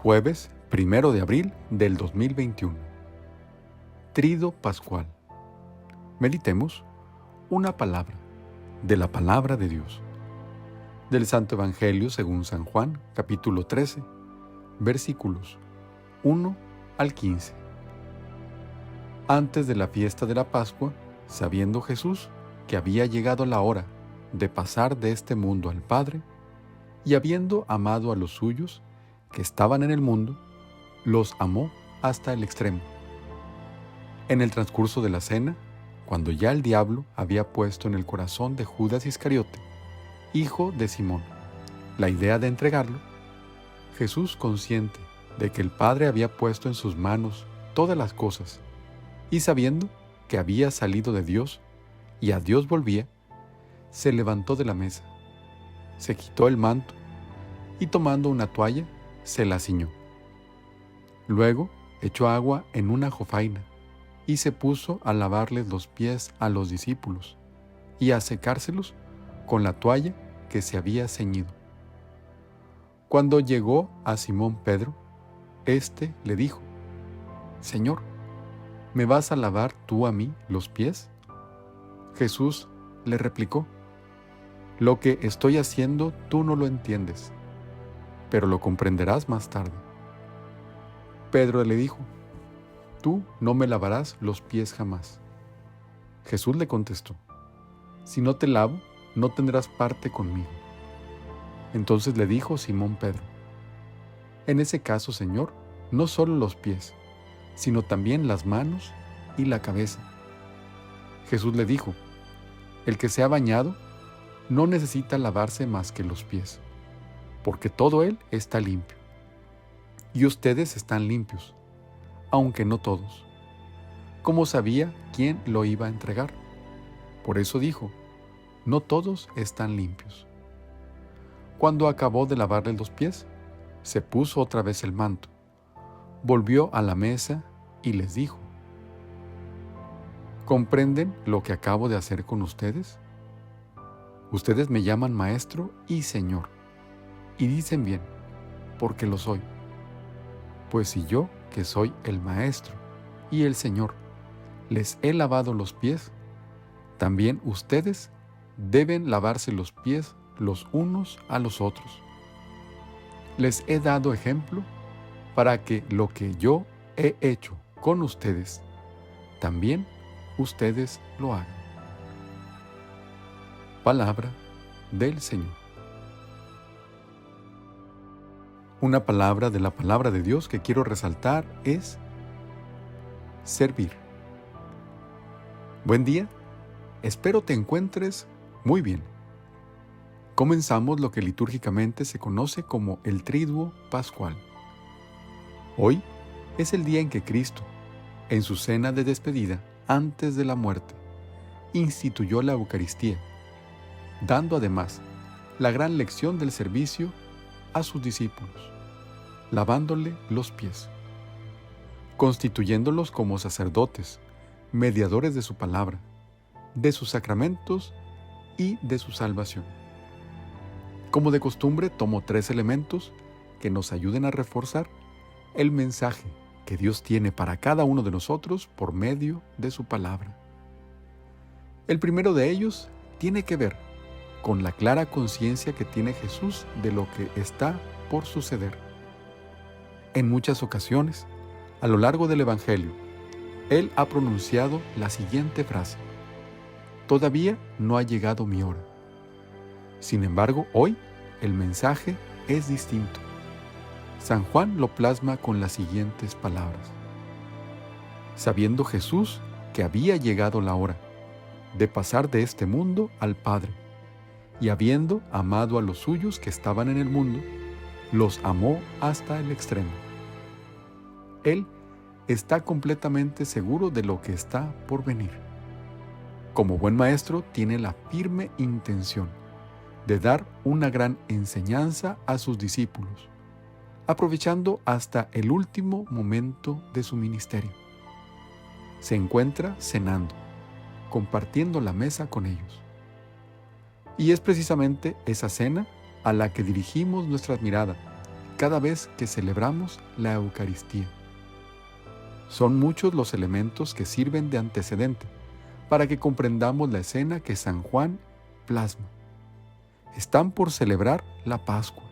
Jueves 1 de abril del 2021. Trido Pascual. Meditemos una palabra de la palabra de Dios. Del Santo Evangelio según San Juan, capítulo 13, versículos 1 al 15. Antes de la fiesta de la Pascua, sabiendo Jesús que había llegado la hora de pasar de este mundo al Padre, y habiendo amado a los suyos que estaban en el mundo, los amó hasta el extremo. En el transcurso de la cena, cuando ya el diablo había puesto en el corazón de Judas Iscariote, hijo de Simón, la idea de entregarlo, Jesús, consciente de que el Padre había puesto en sus manos todas las cosas, y sabiendo que había salido de Dios y a Dios volvía, se levantó de la mesa, se quitó el manto y tomando una toalla, se la ciñó. Luego echó agua en una jofaina y se puso a lavarles los pies a los discípulos y a secárselos con la toalla que se había ceñido. Cuando llegó a Simón Pedro, éste le dijo: Señor, ¿me vas a lavar tú a mí los pies? Jesús le replicó: Lo que estoy haciendo tú no lo entiendes, pero lo comprenderás más tarde. Pedro le dijo: Tú no me lavarás los pies jamás. Jesús le contestó: Si no te lavo, no tendrás parte conmigo. Entonces le dijo Simón Pedro: En ese caso, Señor, no solo los pies, sino también las manos y la cabeza. Jesús le dijo: El que se ha bañado no necesita lavarse más que los pies, porque todo él está limpio. Y ustedes están limpios, aunque no todos. ¿Cómo sabía quién lo iba a entregar? Por eso dijo: No todos están limpios. Cuando acabó de lavarle los pies, se puso otra vez el manto, volvió a la mesa y les dijo: ¿Comprenden lo que acabo de hacer con ustedes? Ustedes me llaman Maestro y Señor, y dicen bien, porque lo soy. Pues si yo, que soy el Maestro y el Señor, les he lavado los pies, también ustedes deben lavarse los pies los unos a los otros. Les he dado ejemplo para que lo que yo he hecho con ustedes, también ustedes lo hagan. Palabra del Señor. Una palabra de la palabra de Dios que quiero resaltar es servir. Buen día, espero te encuentres muy bien. Comenzamos lo que litúrgicamente se conoce como el Triduo Pascual. Hoy es el día en que Cristo, en su cena de despedida antes de la muerte, instituyó la Eucaristía, dando además la gran lección del servicio a sus discípulos, lavándole los pies, constituyéndolos como sacerdotes, mediadores de su palabra, de sus sacramentos y de su salvación. Como de costumbre, tomo 3 elementos que nos ayuden a reforzar el mensaje que Dios tiene para cada uno de nosotros por medio de su palabra. El primero de ellos tiene que ver con la clara conciencia que tiene Jesús de lo que está por suceder. En muchas ocasiones, a lo largo del Evangelio, Él ha pronunciado la siguiente frase: Todavía no ha llegado mi hora. Sin embargo, hoy el mensaje es distinto. San Juan lo plasma con las siguientes palabras: Sabiendo Jesús que había llegado la hora de pasar de este mundo al Padre, y habiendo amado a los suyos que estaban en el mundo, los amó hasta el extremo. Él está completamente seguro de lo que está por venir. Como buen maestro, tiene la firme intención de dar una gran enseñanza a sus discípulos, aprovechando hasta el último momento de su ministerio. Se encuentra cenando, compartiendo la mesa con ellos. Y es precisamente esa cena a la que dirigimos nuestra mirada cada vez que celebramos la Eucaristía. Son muchos los elementos que sirven de antecedente para que comprendamos la escena que San Juan plasma. Están por celebrar la Pascua,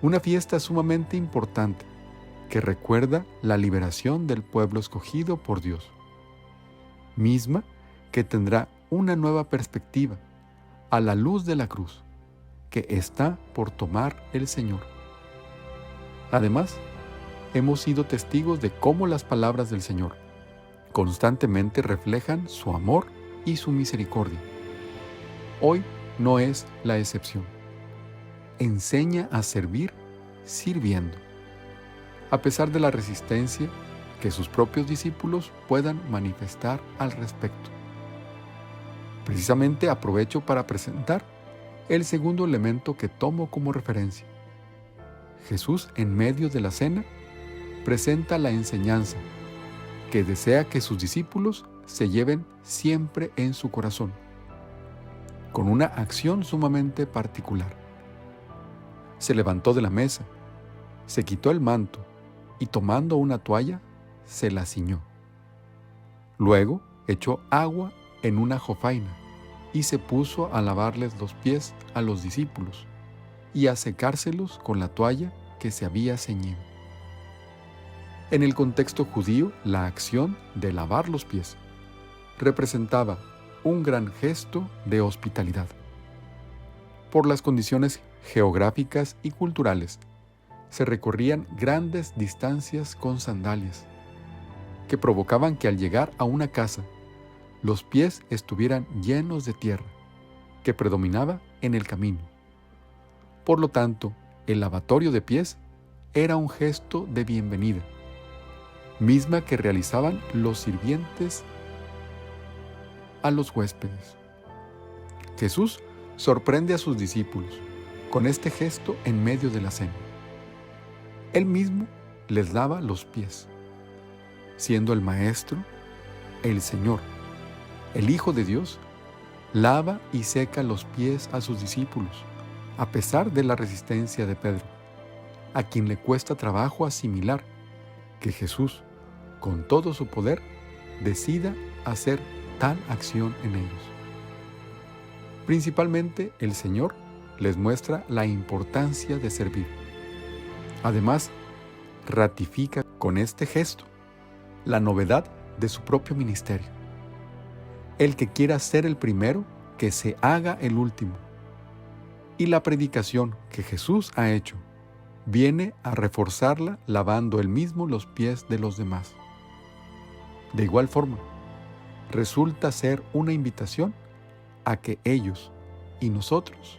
una fiesta sumamente importante que recuerda la liberación del pueblo escogido por Dios, misma que tendrá una nueva perspectiva a la luz de la cruz que está por tomar el Señor. Además, hemos sido testigos de cómo las palabras del Señor constantemente reflejan su amor y su misericordia. Hoy no es la excepción. Enseña a servir sirviendo, a pesar de la resistencia que sus propios discípulos puedan manifestar al respecto. Precisamente aprovecho para presentar el segundo elemento que tomo como referencia. Jesús, en medio de la cena, presenta la enseñanza que desea que sus discípulos se lleven siempre en su corazón, con una acción sumamente particular. Se levantó de la mesa, se quitó el manto y tomando una toalla, se la ciñó. Luego echó agua en una jofaina y se puso a lavarles los pies a los discípulos y a secárselos con la toalla que se había ceñido. En el contexto judío, la acción de lavar los pies representaba un gran gesto de hospitalidad. Por las condiciones geográficas y culturales, se recorrían grandes distancias con sandalias, que provocaban que al llegar a una casa, los pies estuvieran llenos de tierra, que predominaba en el camino. Por lo tanto, el lavatorio de pies era un gesto de bienvenida, misma que realizaban los sirvientes a los huéspedes. Jesús sorprende a sus discípulos con este gesto en medio de la cena. Él mismo les lava los pies, siendo el Maestro, el Señor, el Hijo de Dios, lava y seca los pies a sus discípulos, a pesar de la resistencia de Pedro, a quien le cuesta trabajo asimilar que Jesús, con todo su poder, decida hacer tal acción en ellos. Principalmente el Señor les muestra la importancia de servir. Además, ratifica con este gesto la novedad de su propio ministerio. El que quiera ser el primero, que se haga el último. Y la predicación que Jesús ha hecho viene a reforzarla lavando él mismo los pies de los demás. De igual forma, resulta ser una invitación a que ellos y nosotros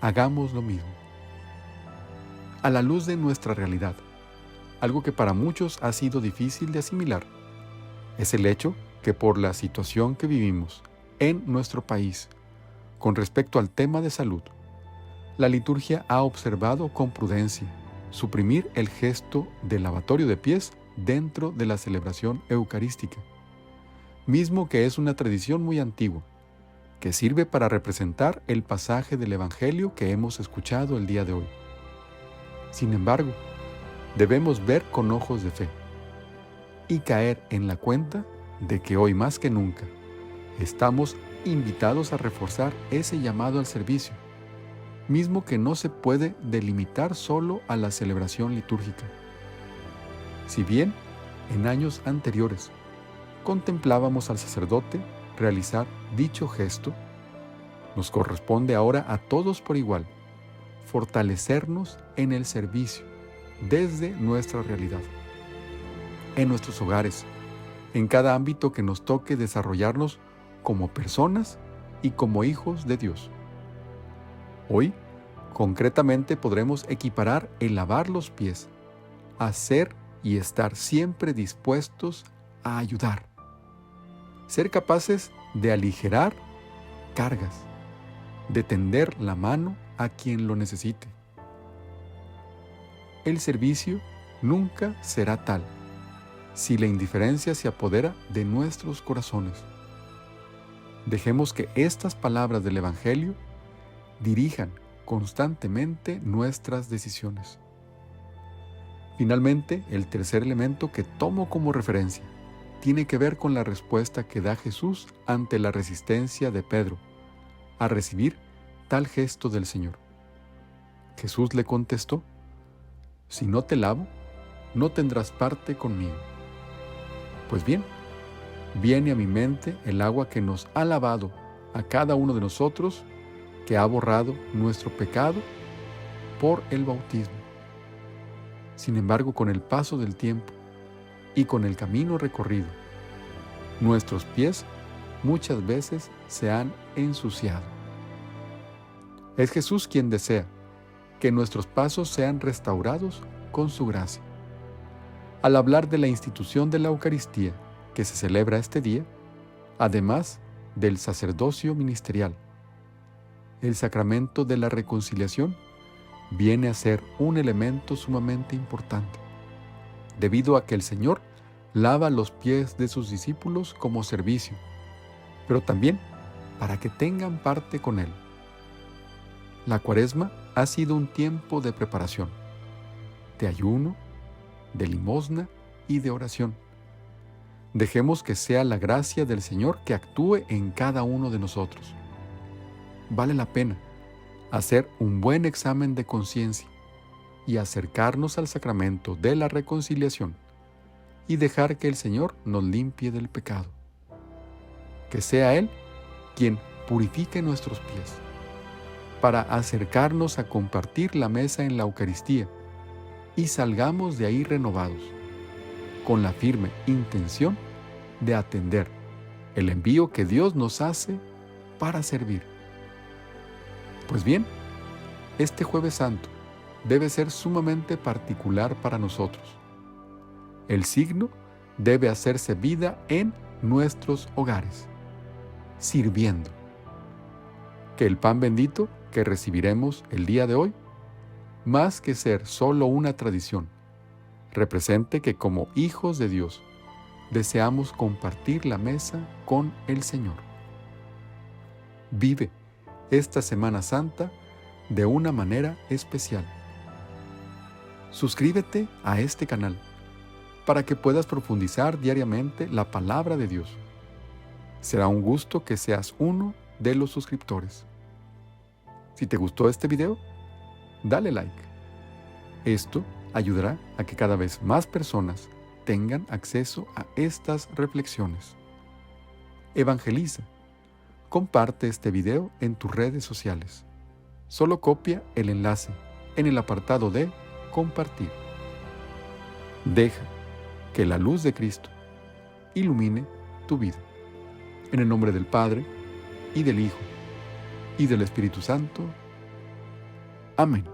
hagamos lo mismo. A la luz de nuestra realidad, algo que para muchos ha sido difícil de asimilar, es el hecho que por la situación que vivimos en nuestro país con respecto al tema de salud, la liturgia ha observado con prudencia suprimir el gesto del lavatorio de pies dentro de la celebración eucarística, mismo que es una tradición muy antigua, que sirve para representar el pasaje del Evangelio que hemos escuchado el día de hoy. Sin embargo, debemos ver con ojos de fe y caer en la cuenta de que hoy más que nunca estamos invitados a reforzar ese llamado al servicio, mismo que no se puede delimitar solo a la celebración litúrgica. Si bien en años anteriores contemplábamos al sacerdote realizar dicho gesto, nos corresponde ahora a todos por igual fortalecernos en el servicio desde nuestra realidad, en nuestros hogares, en cada ámbito que nos toque desarrollarnos como personas y como hijos de Dios. Hoy, concretamente, podremos equiparar el lavar los pies a ser y estar siempre dispuestos a ayudar, ser capaces de aligerar cargas, de tender la mano a quien lo necesite. El servicio nunca será tal si la indiferencia se apodera de nuestros corazones. Dejemos que estas palabras del Evangelio dirijan constantemente nuestras decisiones. Finalmente, el tercer elemento que tomo como referencia tiene que ver con la respuesta que da Jesús ante la resistencia de Pedro a recibir tal gesto del Señor. Jesús le contestó: si no te lavo, no tendrás parte conmigo. Pues bien, viene a mi mente el agua que nos ha lavado a cada uno de nosotros, que ha borrado nuestro pecado por el bautismo. Sin embargo, con el paso del tiempo y con el camino recorrido, nuestros pies muchas veces se han ensuciado. Es Jesús quien desea que nuestros pasos sean restaurados con su gracia. Al hablar de la institución de la Eucaristía que se celebra este día, además del sacerdocio ministerial, el sacramento de la reconciliación viene a ser un elemento sumamente importante, debido a que el Señor lava los pies de sus discípulos como servicio, pero también para que tengan parte con Él. La Cuaresma ha sido un tiempo de preparación, de ayuno, de limosna y de oración. Dejemos que sea la gracia del Señor que actúe en cada uno de nosotros. Vale la pena hacer un buen examen de conciencia y acercarnos al sacramento de la reconciliación y dejar que el Señor nos limpie del pecado. Que sea Él quien purifique nuestros pies, para acercarnos a compartir la mesa en la Eucaristía y salgamos de ahí renovados, con la firme intención de atender el envío que Dios nos hace para servir. Pues bien, este Jueves Santo debe ser sumamente particular para nosotros. El signo debe hacerse vida en nuestros hogares, sirviendo. Que el pan bendito que recibiremos el día de hoy, más que ser solo una tradición, represente que como hijos de Dios deseamos compartir la mesa con el Señor. Vive esta Semana Santa de una manera especial. Suscríbete a este canal para que puedas profundizar diariamente la palabra de Dios. Será un gusto que seas uno de los suscriptores. Si te gustó este video, dale like. Esto ayudará a que cada vez más personas tengan acceso a estas reflexiones. Evangeliza. Comparte este video en tus redes sociales. Solo copia el enlace en el apartado de compartir. Deja que la luz de Cristo ilumine tu vida. En el nombre del Padre, y del Hijo, y del Espíritu Santo. Amén.